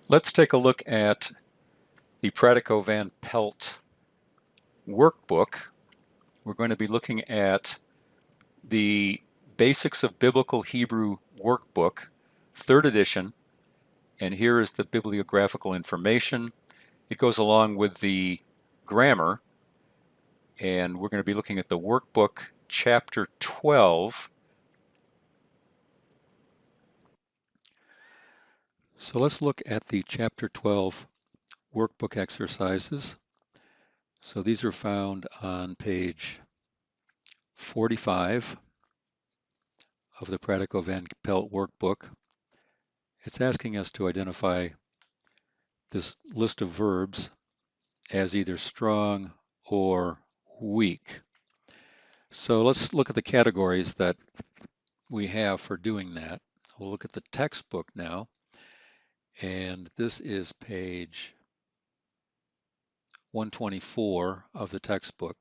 Let's take a look at the Pratico Van Pelt workbook. We're going to be looking at the Basics of Biblical Hebrew workbook, 3rd edition, and here is the bibliographical information. It goes along with the grammar, and we're going to be looking at the workbook, chapter 12. So let's look at the chapter 12 workbook exercises. So these are found on page 45 of the Pratico Van Pelt workbook. It's asking us to identify this list of verbs as either strong or weak. So let's look at the categories that we have for doing that. We'll look at the textbook now, and this is page 124 of the textbook.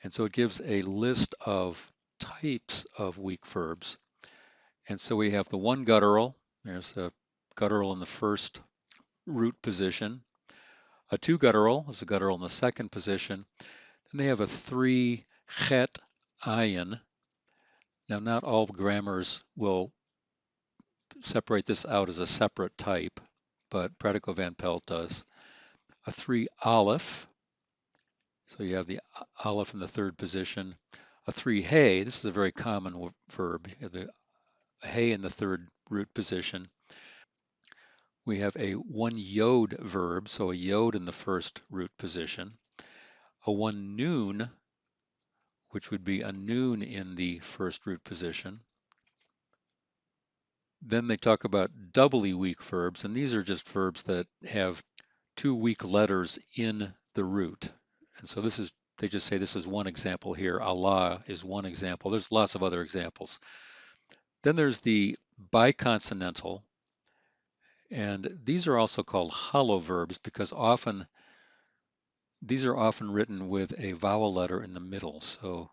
And so it gives a list of types of weak verbs. And so we have the one guttural. There's a guttural in the first root position. A two guttural is a guttural in the second position. Then they have a three chet ayin. Now, not all grammars will separate this out as a separate type, but Pratico Van Pelt does. A three aleph, so you have the aleph in the third position. A three hey, this is a very common verb. You have the hey in the third root position. We have a one yod verb, so a yod in the first root position. A one noon, which would be a noon in the first root position. Then they talk about doubly weak verbs, and these are just verbs that have two weak letters in the root. And so this is, they just say this is one example here. Allah is one example. There's lots of other examples. Then there's the biconsonantal, and these are also called hollow verbs because often these are often written with a vowel letter in the middle. So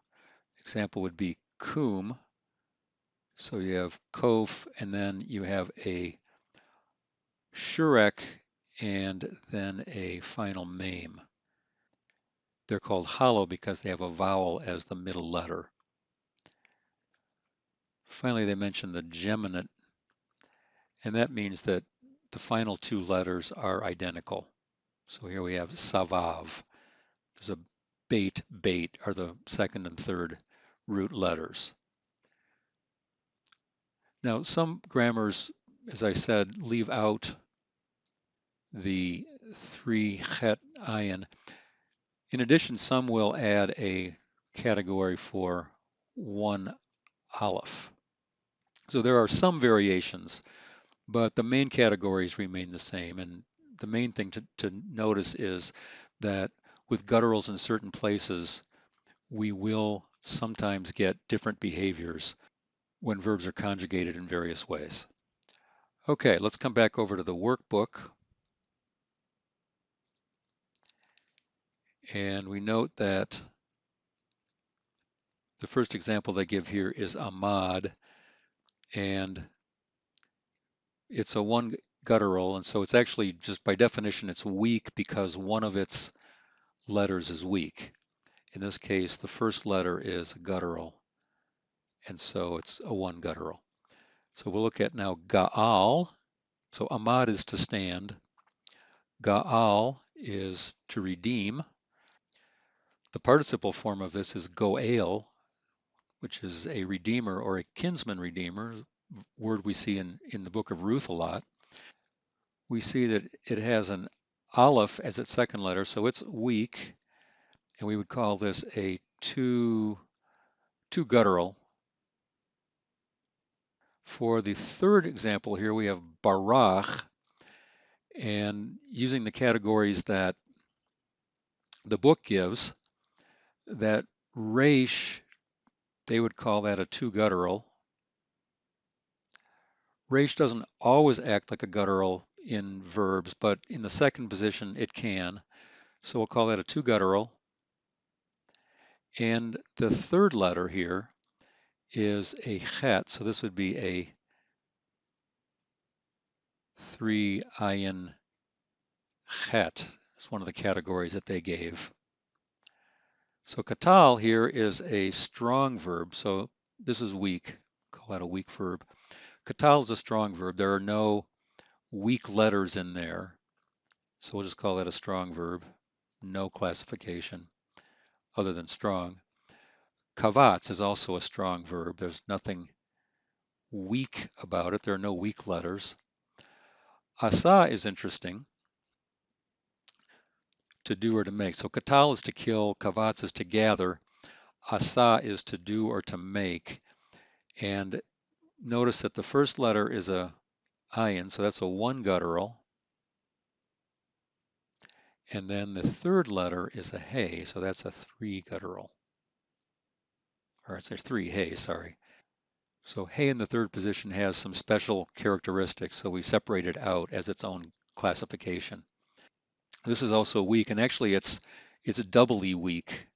example would be kum. So you have kof, and then you have a shurek, and then a final meme. They're called hollow because they have a vowel as the middle letter. Finally, they mention the geminate, and that means that the final two letters are identical. So here we have savav. There's a bait are the second and third root letters. Now, some grammars, as I said, leave out the three chet ayin. In addition, some will add a category for one aleph. So there are some variations, but the main categories remain the same. And the main thing to notice is that with gutturals in certain places, we will sometimes get different behaviors when verbs are conjugated in various ways. Okay, let's come back over to the workbook. And we note that the first example they give here is Ahmad, and it's a one guttural, and so it's actually just by definition it's weak because one of its letters is weak. In this case, the first letter is a guttural, and so it's a one guttural. So we'll look at now Ga'al. So Ahmad is to stand. Ga'al is to redeem. The participle form of this is Go'el, which is a redeemer or a kinsman redeemer, word we see in the book of Ruth a lot. We see that it has an aleph as its second letter, so it's weak, and we would call this a two guttural. For the third example here, we have barach, and using the categories that the book gives, that resh, they would call that a two guttural. Resh doesn't always act like a guttural in verbs, but in the second position it can. So we'll call that a two guttural. And the third letter here is a chet, so this would be a 3 ayin chet is one of the categories that they gave. So katal here is a strong verb. So this is weak. Call that a weak verb. Katal is a strong verb. There are no weak letters in there. So we'll just call that a strong verb. No classification other than strong. Kavats is also a strong verb. There's nothing weak about it. There are no weak letters. Asa is interesting, to do or to make. So katal is to kill, kavats is to gather, asa is to do or to make. And notice that the first letter is a ayin, so that's a one guttural. And then the third letter is a hey, so that's a three guttural. Or it's a three hey, sorry. So hey in the third position has some special characteristics, so we separate it out as its own classification. This is also weak, and actually it's doubly weak.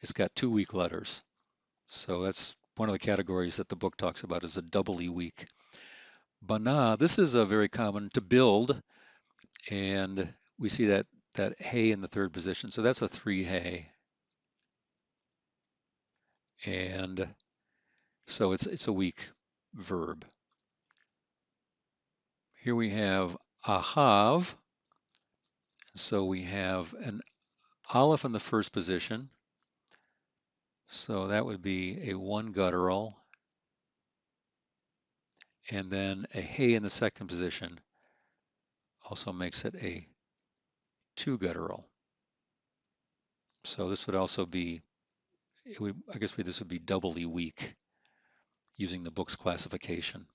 It's got two weak letters. So that's one of the categories that the book talks about is a doubly weak. Bana, this is a very common to build, and we see that hey in the third position. So that's a three hey. And so it's a weak verb. Here we have ahav. So we have an aleph in the first position. So that would be a one guttural. And then a hey in the second position also makes it a two guttural. So this would also be, I guess this would be doubly weak using the book's classification.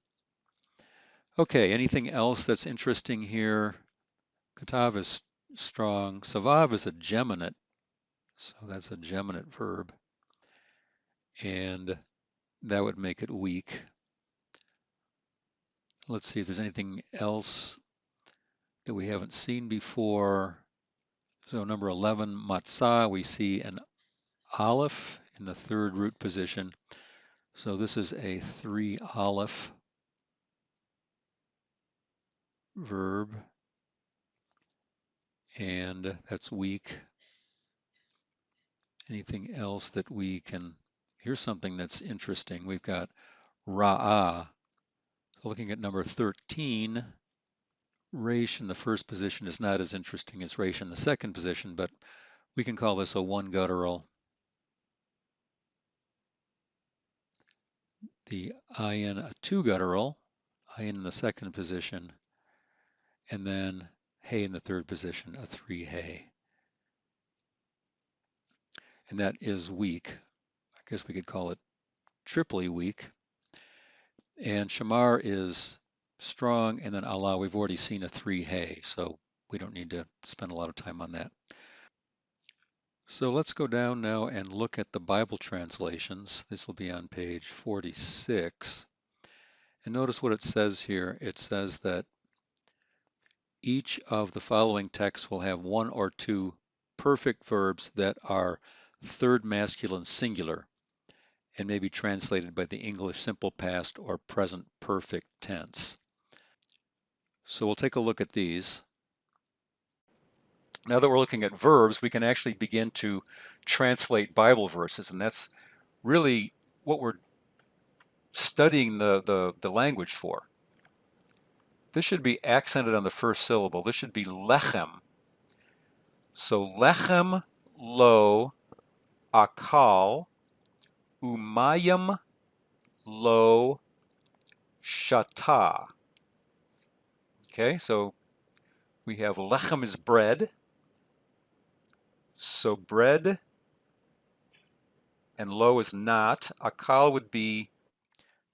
Okay, anything else that's interesting here? Katav is strong. Savav is a geminate, so that's a geminate verb, and that would make it weak. Let's see if there's anything else that we haven't seen before. So number 11, matzah, we see an aleph in the third root position. So this is a three aleph verb, and that's weak. Anything else that we can, here's something that's interesting. We've got ra'ah. So looking at number 13, resh in the first position is not as interesting as resh in the second position, but we can call this a one guttural. The ayin a two guttural, ayin in the second position, and then hey in the third position, a three hey. And that is weak. I guess we could call it triply weak. And shamar is strong, and then Allah, we've already seen a three hey, so we don't need to spend a lot of time on that. So let's go down now and look at the Bible translations. This will be on page 46. And notice what it says here. It says that each of the following texts will have one or two perfect verbs that are third masculine singular and may be translated by the English simple past or present perfect tense. So we'll take a look at these. Now that we're looking at verbs, we can actually begin to translate Bible verses, and that's really what we're studying the language for. This should be accented on the first syllable. This should be lechem. So lechem lo akal umayim lo shata. Okay, so we have lechem is bread. So bread and lo is not. Akal would be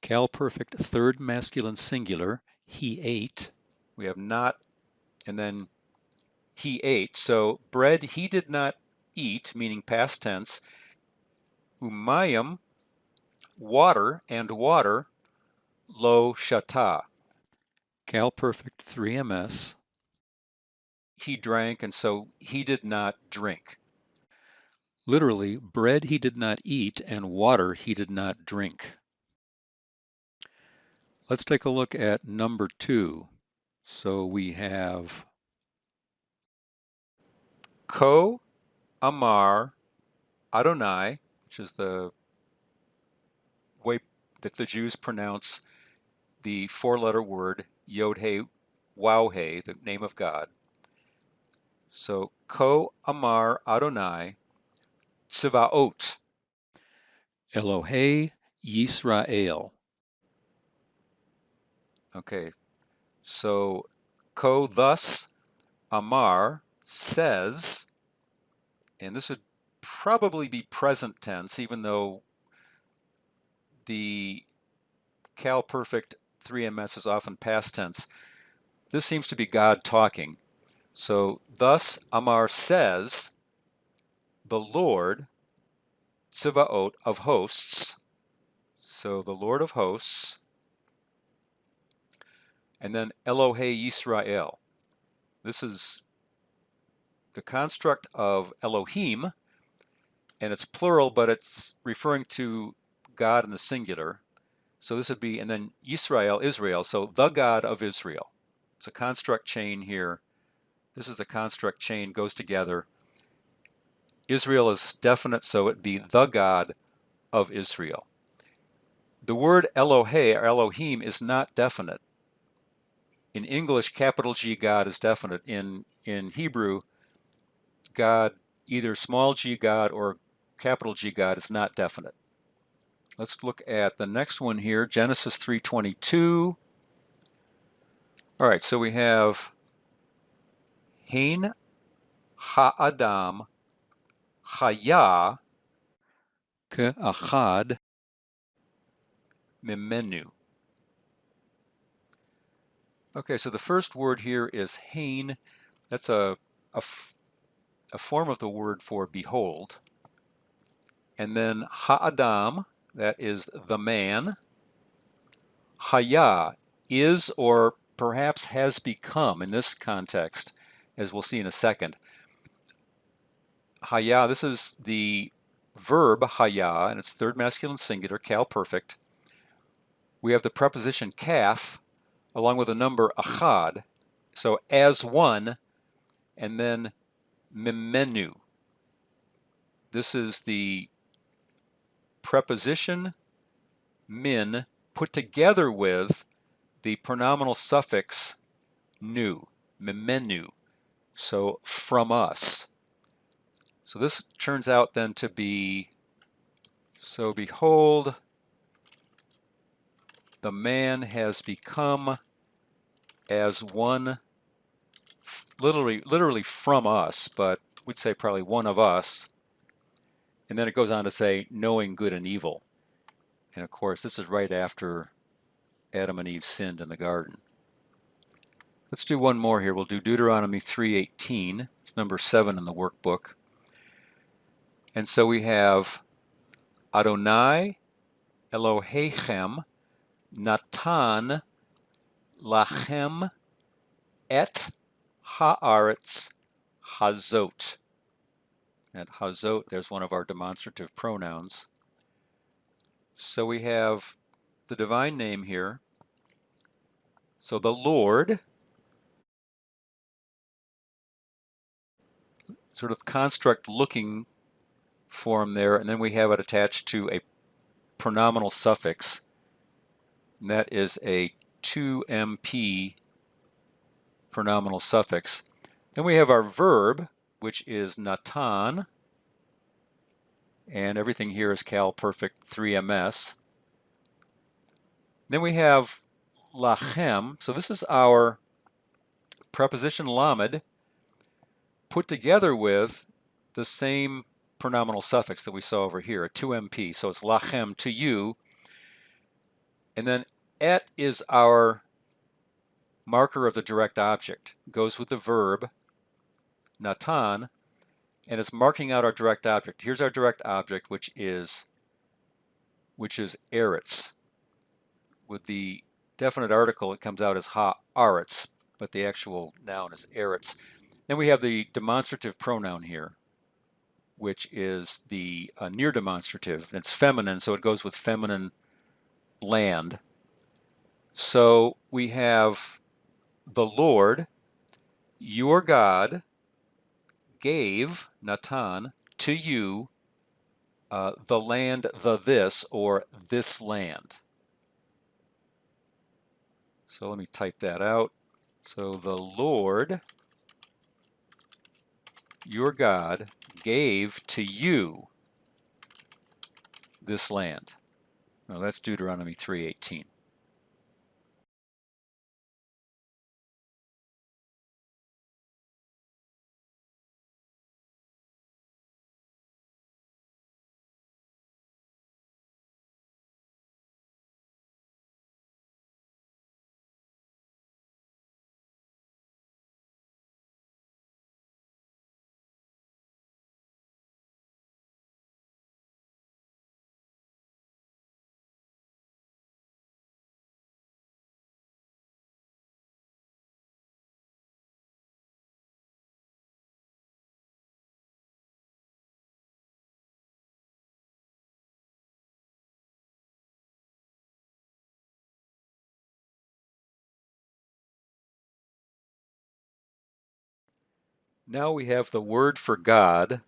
Cal perfect third masculine singular. He ate. We have not, and then he ate. So bread he did not eat, meaning past tense. Umayim, water, and water, lo shata. Cal perfect 3ms. He drank, and so he did not drink. Literally, bread he did not eat, and water he did not drink. Let's take a look at number 2. So we have Ko Amar Adonai, which is the way that the Jews pronounce the four-letter word Yod He Waw He, the name of God. So Ko Amar Adonai Tzvaot. Elohei Yisrael. Okay, so Ko thus Amar says, and this would probably be present tense, even though the Cal Perfect 3MS is often past tense. This seems to be God talking. So, thus Amar says, the Lord, Tzivaot, of hosts. So, the Lord of hosts. And then Elohei Yisrael. This is the construct of Elohim, and it's plural, but it's referring to God in the singular. So this would be, and then Yisrael, Israel, so the God of Israel. It's a construct chain here. This is the construct chain, goes together. Israel is definite, so it'd be the God of Israel. The word Elohei or Elohim is not definite. In English, capital G God is definite. In Hebrew, God, either small g God or capital G God, is not definite. Let's look at the next one here, Genesis 3:22. All right, so we have Hein Ha'adam Chaya Ke'achad. Mimenu. Okay, so the first word here is Hein. That's a form of the word for behold. And then Ha'adam, that is the man. Chaya is or perhaps has become in this context, as we'll see in a second. Chaya, this is the verb chaya, and it's third masculine singular, Cal Perfect. We have the preposition kaf, along with the number achad, so as one, and then mimenu. This is the preposition min put together with the pronominal suffix nu, mimenu, so from us. So this turns out then to be, so behold, the man has become as one, literally from us, but we'd say probably one of us. And then it goes on to say, knowing good and evil. And of course, this is right after Adam and Eve sinned in the garden. Let's do one more here. We'll do Deuteronomy 3:18, number 7 in the workbook. And so we have Adonai Elohechem Natan Lachem et Haaretz Hazot. At Hazot, there's one of our demonstrative pronouns. So we have the divine name here. So the Lord, sort of construct looking form there, and then we have it attached to a pronominal suffix, and that is a 2MP pronominal suffix. Then we have our verb, which is natan, and everything here is Cal Perfect 3MS. Then we have lachem, so this is our preposition lamed put together with the same pronominal suffix that we saw over here, a 2MP, so it's lachem, to you. And then et is our marker of the direct object, goes with the verb natan, and it's marking out our direct object. Here's our direct object, which is eretz. With the definite article, it comes out as haaretz, but the actual noun is eretz. Then we have the demonstrative pronoun here, which is the near demonstrative, and it's feminine, so it goes with feminine land. So we have the Lord, your God, gave, Natan, to you the land, the this, or this land. So let me type that out. So the Lord, your God, gave to you this land. Well, that's Deuteronomy 3:18. Now we have the word for God